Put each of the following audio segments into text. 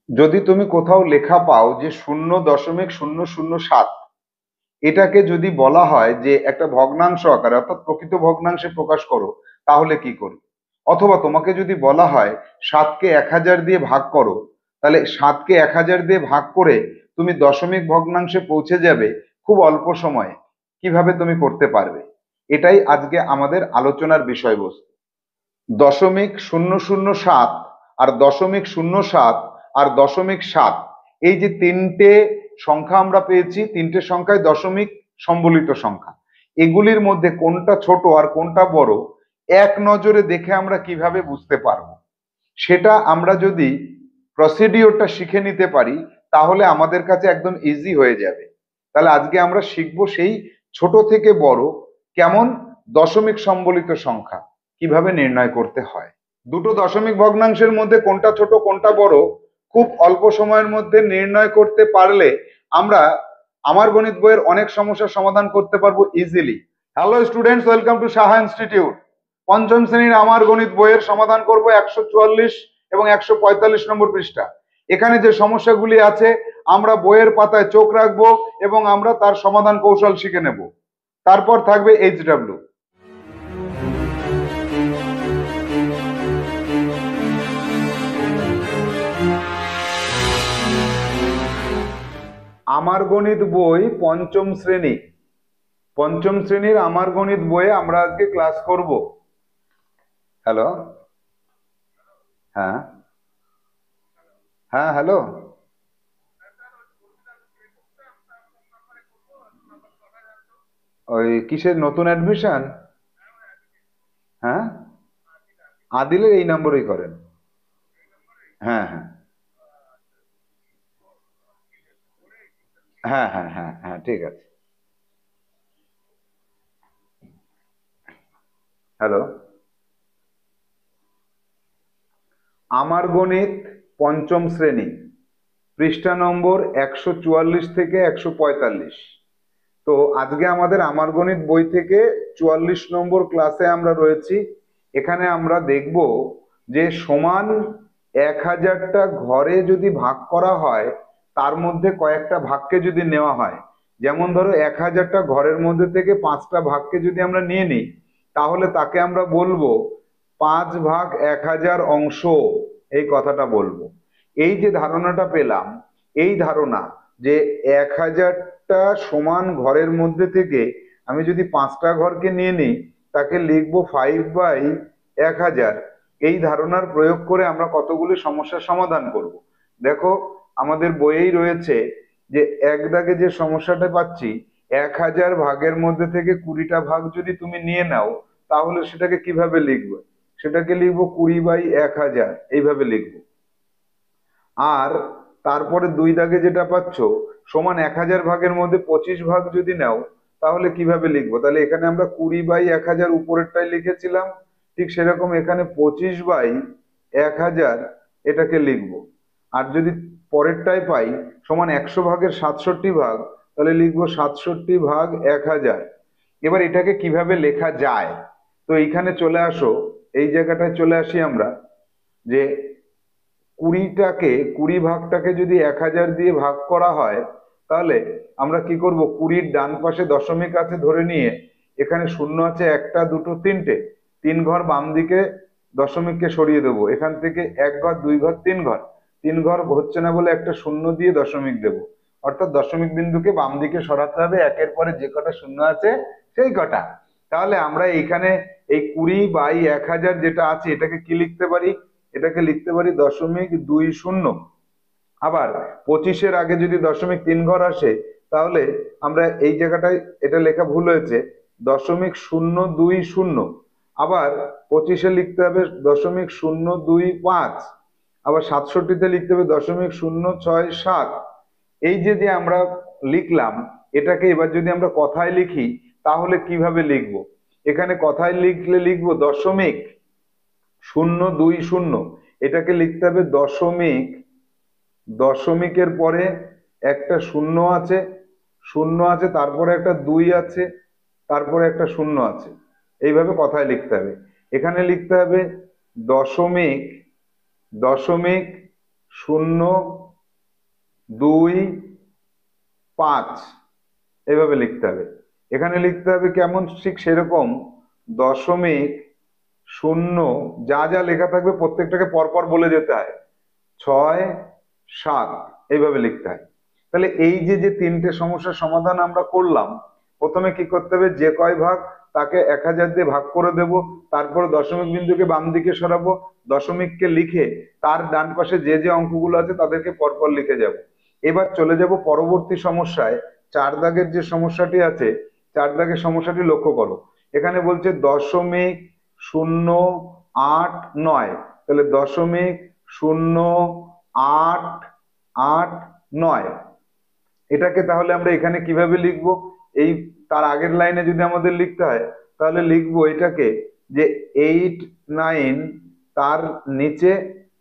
যদি তুমি কোথাও লেখা পাও যে 0.007, এটাকে যদি বলা হয় যে একটা ভগ্নাংশ আকারে অর্থাৎ প্রকৃত ভগ্নাংশে প্রকাশ করো, তাহলে কি করবে? অথবা তোমাকে যদি বলা হয় 7কে 1000 দিয়ে ভাগ করো, তাহলে 7কে 1000 দিয়ে ভাগ করে তুমি দশমিক ভগ্নাংশে পৌঁছে যাবে খুব অল্প সময়ে। কিভাবে তুমি করতে পারবে? এটাই আজকে আমাদের আলোচনার বিষয়বস্তু। 0.007 আর 0.07 আর 0.7, এই যে তিনটে সংখ্যা আমরা পেয়েছি, তিনটে সংখ্যায় দশমিক সম্বলিত সংখ্যা, এগুলির মধ্যে কোনটা ছোট আর কোনটা বড় এক নজরে দেখে আমরা কিভাবে বুঝতে পারবো? সেটা আমরা যদি প্রসিডিওরটা শিখে নিতে পারি, তাহলে আমাদের কাছে একদম ইজি হয়ে যাবে। তাহলে আজকে আমরা শিখবো সেই ছোট থেকে বড় কেমন দশমিক সম্বলিত সংখ্যা কিভাবে নির্ণয় করতে হয়। দুটো দশমিক ভগ্নাংশের মধ্যে কোনটা ছোট কোনটা বড় খুব অল্প সময়ের মধ্যে নির্ণয় করতে পারলে আমরা আমার গণিত বইয়ের অনেক সমস্যার সমাধান করতে পারবো easily. Hello students, welcome to Saha institute. পঞ্চম শ্রেণীর আমার গণিত বইয়ের সমাধান করব 144 এবং 145 নম্বর পৃষ্ঠা। এখানে যে সমস্যাগুলি আছে আমরা বইয়ের পাতায় চোখ রাখবো এবং আমরা তার সমাধান কৌশল শিখে নেব। তারপর থাকবে HW। আমার গণিত বই পঞ্চম শ্রেণীর আমার গণিত বইয়ে আমরা আজকে ক্লাস করব। হ্যালো, হ্যাঁ হ্যাঁ, হ্যালো। ওই কিসের নতুন অ্যাডমিশন? হ্যাঁ, আদিলের এই নম্বরেই করেন। হ্যাঁ হ্যাঁ হ্যাঁ হ্যাঁ হ্যাঁ হ্যাঁ, ঠিক আছে। হ্যালো, আমার গণিত পঞ্চম শ্রেণী, পৃষ্ঠা নম্বর 144 থেকে 145। তো আজকে আমাদের আমার গণিত বই থেকে 44 নম্বর ক্লাসে আমরা রয়েছি। এখানে আমরা দেখব যে সমান 1000টা ঘরে যদি ভাগ করা হয়, তার মধ্যে কয়েকটা ভাগকে যদি নেওয়া হয়, যেমন ধরো 1000টা ঘরের মধ্যে থেকে 5টা ভাগকে যদি আমরা নিয়ে নিই, তাহলে তাকে আমরা বলবো 5/1000 অংশ, এই কথাটা বলবো। এই যে ধারণাটা পেলাম, এই ধারণা যে 1000টা সমান ঘরের মধ্যে থেকে আমি যদি 5টা ঘরকে নিয়ে নিই, তাকে লিখবো 5/1000। এই ধারণার প্রয়োগ করে আমরা কতগুলি সমস্যার সমাধান করব। দেখো, আমাদের বইয়েই রয়েছে যে এক দাগে যে সমস্যাটা পাচ্ছি, 1000 ভাগের মধ্যে থেকে 20টা ভাগ যদি তুমি নিয়ে নাও, তাহলে সেটাকে কিভাবে লিখবে? সেটাকে লিখবো 20/1000, এইভাবে লিখবো। আর তারপরে দুই দাগে যেটা পাচ্ছ, সমান 1000 ভাগের মধ্যে 25 ভাগ যদি নাও, তাহলে কিভাবে লিখবো? তাহলে এখানে আমরা 20/1000 উপরেরটাই লিখেছিলাম, ঠিক সেরকম এখানে 25/1000 এটাকে লিখবো। আর যদি পরেরটাই পাই সমান 100 ভাগের 67 ভাগ, তাহলে লিখবো 67/1000। এবার এটাকে কিভাবে লেখা যায়? তো এইখানে চলে আসো, এই জায়গাটায় চলে আসি আমরা, যে 20ভাগটাকে যদি 1000 দিয়ে ভাগ করা হয়, তাহলে আমরা কি করব? 20-র ডান পাশে দশমিক আছে ধরে নিয়ে, এখানে শূন্য আছে একটা দুটো তিনটে, 3 ঘর বাম দিকে দশমিককে সরিয়ে দেবো। এখান থেকে 1 ঘর 2 ঘর 3 ঘর, 3 ঘর হচ্ছে না বলে একটা শূন্য দিয়ে দশমিক দেবো। অর্থাৎ দশমিক বিন্দুকে বাম দিকে সরাতে হবে, একের পরে যে কটা শূন্য আছে সেই কটা। তাহলে আমরা এইখানে এই 20/1000 যেটা আছে এটাকে কি লিখতে পারি? এটাকে লিখতে পারি 0.20। আবার 25-এর আগে যদি 0.3 ঘর আসে, তাহলে আমরা এই জায়গাটায়, এটা লেখা ভুল হয়েছে, 0.020। আবার 25-এ লিখতে হবে 0.025। আবার 67-তে লিখতে হবে 0.067। এই যে যে আমরা লিখলাম, এটাকে এবার যদি আমরা কথায় লিখি, তাহলে কিভাবে লিখবো? এখানে কথায় লিখলে লিখবো 0.020। এটাকে লিখতে হবে দশমিক, দশমিকের পরে একটা শূন্য আছে, শূন্য আছে, তারপরে একটা 2 আছে, তারপরে একটা শূন্য আছে। এইভাবে কথায় লিখতে হবে। এখানে লিখতে হবে দশমিক, দশমিক 0.25 এইভাবে লিখতে হবে। এখানে লিখতে হবে কেমন, ঠিক সেরকম 0.0 যা যা লেখা থাকবে প্রত্যেকটাকে পরপর বলে যেতে হয়, 6, 7 এইভাবে লিখতে হয়। তাহলে এই যে যে তিনটে সমস্যার সমাধান আমরা করলাম, প্রথমে কি করতে হবে, যে কয় ভাগ তাকে 1000 দিয়ে ভাগ করে দেব, তারপরে দশমিক বিন্দুকে বাম দিকে সরাবো, দশমিককে লিখে তার ডান পাশে যে যে অঙ্কগুলো আছে তাদেরকে পরপর লিখে যাব। এবার চলে যাব পরবর্তী সমস্যায়। 4 দাগের যে সমস্যাটি আছে, 4 দাগের সমস্যাটি লক্ষ্য করো। এখানে বলছে 0.089, তাহলে 0.0889, এটাকে তাহলে আমরা এখানে কিভাবে লিখবো, এই তার আগের লাইনে যদি আমাদের লিখতে হয় তাহলে লিখবো এটাকে যে 89 তার নিচে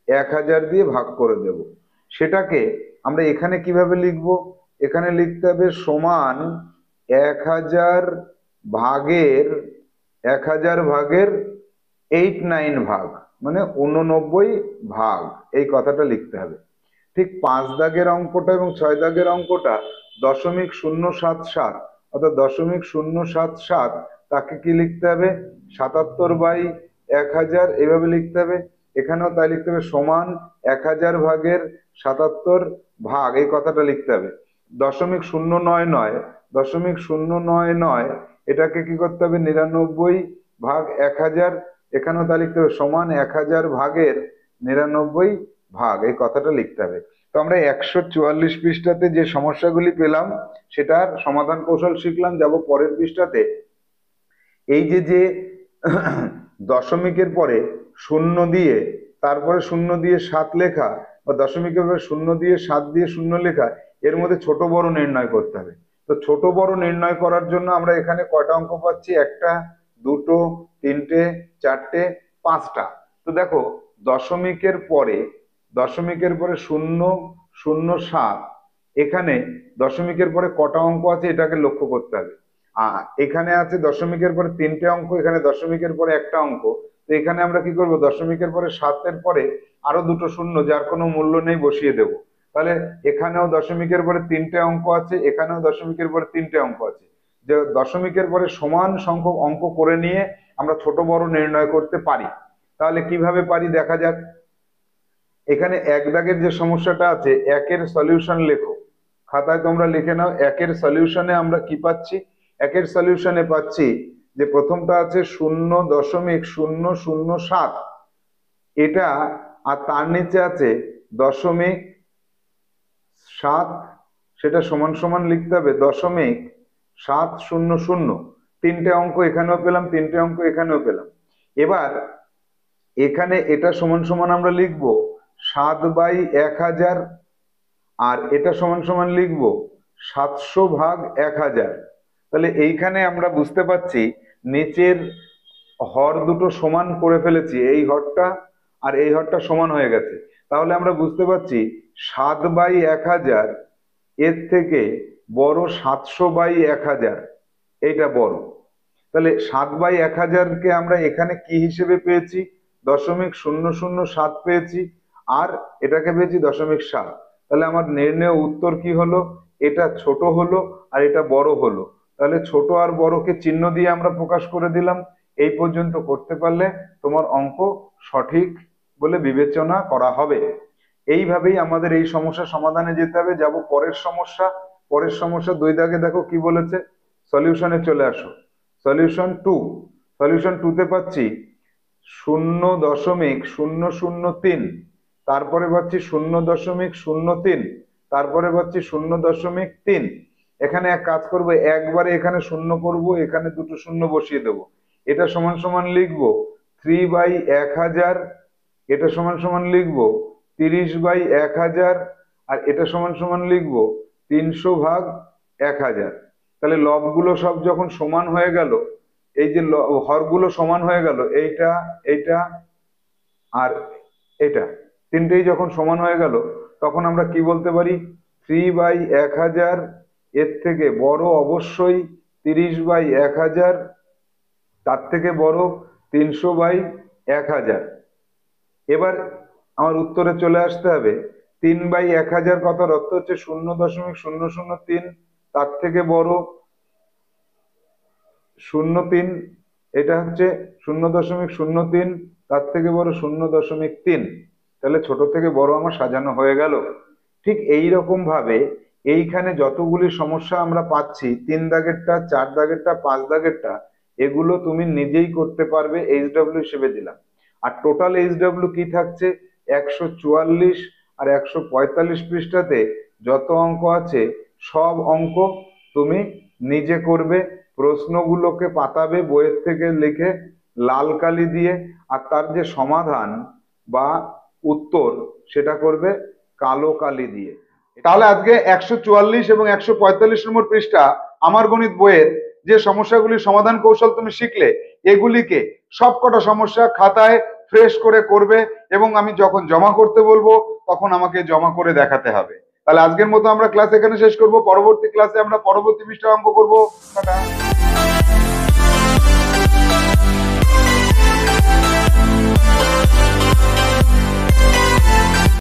1000 দিয়ে ভাগ করে দেব। সেটাকে আমরা এখানে কিভাবে লিখবো, এখানে লিখতে হবে সমান 1000 ভাগের 89 ভাগ, মানে 89 ভাগ, এই কথাটা লিখতে হবে। ঠিক 5 দাগের অঙ্কটা এবং 6 দাগের অঙ্কটা 0.077, অর্থাৎ 0.077 তাকে কি লিখতে হবে, 77/1000 এভাবে লিখতে হবে। এখানেও তাই লিখতে হবে সমান 1000 ভাগের 77 ভাগ, এই কথাটা লিখতে হবে। 0.099, 0.099 এটাকে কি করতে হবে, 99/1000, এখানেও তা লিখতে হবে সমান 1000 ভাগের 99 ভাগ, এই কথাটা লিখতে হবে। তো আমরা 144 পৃষ্ঠাতে যে সমস্যাগুলি পেলাম সেটার সমাধান কৌশল শিখলাম। যাব পরের পৃষ্ঠাতে। এই যে যে দশমিকের পরে শূন্য দিয়ে তারপরে 0 দিয়ে 7 লেখা, বা দশমিকের পরে 0 দিয়ে 7 দিয়ে 0 লেখা, এর মধ্যে ছোট বড় নির্ণয় করতে হবে। তো ছোট বড় নির্ণয় করার জন্য আমরা এখানে কয়টা অঙ্ক পাচ্ছি, 1টা, 2টো, 3টে, 4টে, 5টা। তো দেখো দশমিকের পরে 0.007, এখানে দশমিকের পরে কটা অঙ্ক আছে এটাকে লক্ষ্য করতে হবে। এখানে আছে দশমিকের পরে 3টে অঙ্ক, এখানে দশমিকের পরে 1টা অঙ্ক। তো এখানে আমরা কি করব, দশমিকের পরে 7-এর পরে আরো 2টো শূন্য যার কোনো মূল্য নেই বসিয়ে দেব। তাহলে এখানেও দশমিকের পরে 3টে অঙ্ক আছে, এখানেও দশমিকের পরে 3টে অঙ্ক আছে। যে দশমিকের পরে সমান সংখ্যক অঙ্ক করে নিয়ে আমরা ছোট বড় নির্ণয় করতে পারি। তাহলে কিভাবে পারি দেখা যাক। এখানে 1 দাগের যে সমস্যাটা আছে, 1-এর সলিউশন লেখো, খাতায় তোমরা লিখে নাও। 1-এর সলিউশনে আমরা কি পাচ্ছি, 1-এর সলিউশনে পাচ্ছি যে প্রথমটা আছে 0.007, এটা, আর তার নিচে আছে 0.7, সেটা সমান সমান লিখতে হবে 0.700। 3টে অঙ্ক এখানেও পেলাম, 3টে অঙ্ক এখানেও পেলাম। এবার এখানে এটা সমান সমান আমরা লিখবো 7/1000, আর এটা সমান সমান লিখবো 700/1000। তাহলে এইখানে আমরা বুঝতে পারছি নিচের হর দুটো সমান করে ফেলেছি, এই হরটা আর এই হরটা সমান হয়ে গেছে। তাহলে আমরা বুঝতে পারছি 7/1000 এর থেকে বড় 700/1000, এইটা বড়। তাহলে 7/1000 কে আমরা এখানে কি হিসেবে পেয়েছি, 0.007 পেয়েছি, আর এটাকে পেয়েছি 0.7। তাহলে আমার নির্ণয় উত্তর কি হলো, এটা ছোট হলো আর এটা বড় হলো। তাহলে ছোট আর বড়কে চিহ্ন দিয়ে আমরা প্রকাশ করে দিলাম। এই পর্যন্ত করতে পারলে তোমার অঙ্ক সঠিক বলে বিবেচনা করা হবে। এইভাবেই আমাদের এই সমস্যা সমাধানে যেতে হবে। যাব পরের সমস্যা। পরের সমস্যা 2 দাগে দেখো কি বলেছে, সলিউশনে চলে আসো। সলিউশন 2, সলিউশন 2তে পাচ্ছি 0.003, তারপরে পাচ্ছি 0.03, তারপরে পাচ্ছি 0.3। এখানে এক কাজ করবো, একবারে এখানে শূন্য করব, এখানে 2টো শূন্য বসিয়ে দেব। এটা সমান সমান লিখবো 3/1000, এটা সমান সমান লিখবো 30/1000, আর এটা সমান সমান লিখবো 300/1000। তাহলে লবগুলো সব যখন সমান হয়ে গেল, এই যে হরগুলো সমান হয়ে গেল, এইটা, এইটা আর এটা, তিনটেই যখন সমান হয়ে গেল, তখন আমরা কি বলতে পারি, 3/1000 এর থেকে বড় অবশ্যই 30/1000, তার থেকে বড় 300/1000। এবার আমার উত্তরে চলে আসতে হবে 3/1000 কত অর্থ হচ্ছে 0.003, তার থেকে বড় 0.3, এটা হচ্ছে 0.03, তার থেকে বড় 0.3। তাহলে ছোট থেকে বড় আমার সাজানো হয়ে গেল। ঠিক এই রকম ভাবে এইখানে যতগুলি সমস্যা আমরা পাচ্ছি, 3 দাগেরটা, 4 দাগেরটা, 5 দাগেরটা, এগুলো তুমি নিজেই করতে পারবে, এইচডব্লিউ হিসেবে দিলাম। আর টোটাল এইচডব্লিউ কি থাকছে, 144 আর 145 পৃষ্ঠাতে যত অঙ্ক আছে সব অঙ্ক তুমি নিজে করবে, প্রশ্নগুলোকে পাতাবে বইয়ের থেকে লিখে লাল কালি দিয়ে, আর তার যে সমাধান বা উত্তর সেটা করবে কালো কালি দিয়ে। তাহলে আজকে 144 এবং 145 নম্বর পৃষ্ঠা আমার গণিত বইয়ের যে সমস্যাগুলির সমাধান কৌশল তুমি শিখলে, এগুলিকে সবকটা সমস্যা খাতায় ফ্রেশ করে করবে, এবং আমি যখন জমা করতে বলবো তখন আমাকে জমা করে দেখাতে হবে। তাহলে আজকের মতো আমরা ক্লাস এখানে শেষ করব। পরবর্তী ক্লাসে আমরা পরবর্তী পৃষ্ঠার অঙ্ক করবো। টাটা।